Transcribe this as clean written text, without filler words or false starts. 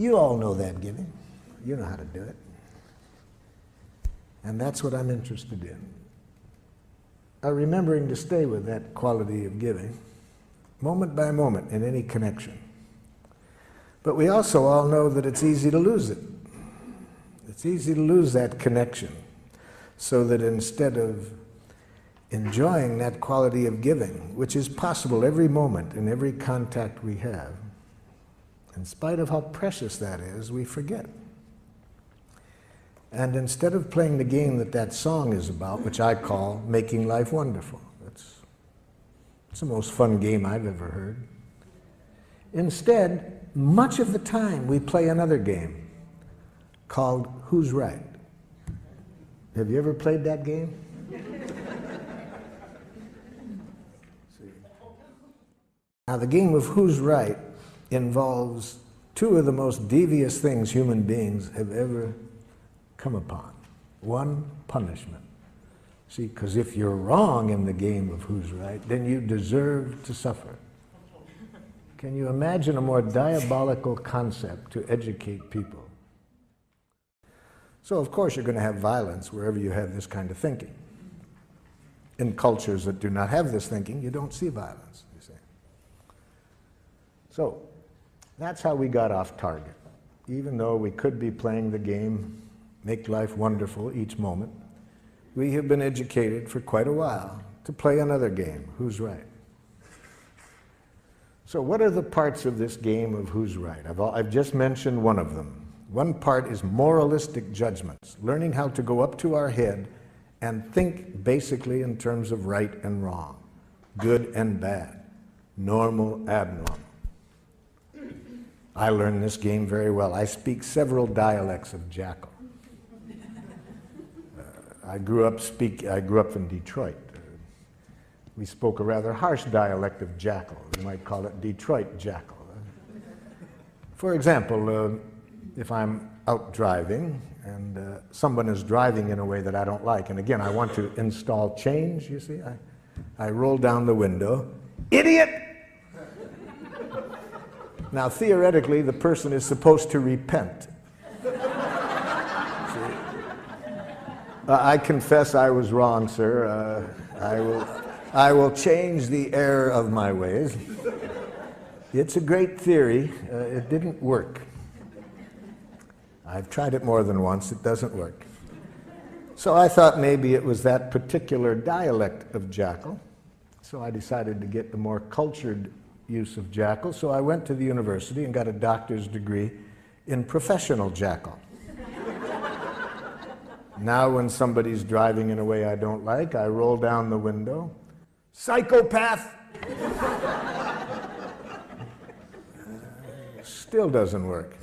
You all know that giving. You know how to do it. And that's what I'm interested in. Remembering to stay with that quality of giving, moment by moment in any connection. But we also all know that it's easy to lose it. It's easy to lose that connection, so that instead of enjoying that quality of giving, which is possible every moment in every contact we have, in spite of how precious that is, we forget. And instead of playing the game that that song is about, which I call Making Life Wonderful, it's the most fun game I've ever heard. Instead, much of the time we play another game called Who's Right? Have you ever played that game? Now, the game of Who's Right involves two of the most devious things human beings have ever come upon. One, punishment. See, because if you're wrong in the game of Who's Right, then you deserve to suffer. Can you imagine a more diabolical concept to educate people? So, of course, you're going to have violence wherever you have this kind of thinking. In cultures that do not have this thinking, you don't see violence, you see. So, that's how we got off target. Even though we could be playing the game, Make Life Wonderful each moment, we have been educated for quite a while to play another game, Who's Right? So what are the parts of this game of Who's Right? I've just mentioned one of them. One part is moralistic judgments, learning how to go up to our head and think basically in terms of right and wrong, good and bad, normal, abnormal. I learned this game very well. I speak several dialects of Jackal. I grew up in Detroit. We spoke a rather harsh dialect of Jackal. We might call it Detroit Jackal. For example, if I'm out driving and someone is driving in a way that I don't like, and again, I want to install change, you see, I roll down the window, idiot! Now, theoretically, the person is supposed to repent. I confess I was wrong, sir. I will change the error of my ways. It's a great theory. It didn't work. I've tried it more than once. It doesn't work. So I thought maybe it was that particular dialect of Jackal. So I decided to get the more cultured use of Jackal. So I went to the university and got a doctor's degree in professional Jackal. Now when somebody's driving in a way I don't like, I roll down the window. Psychopath! Still doesn't work.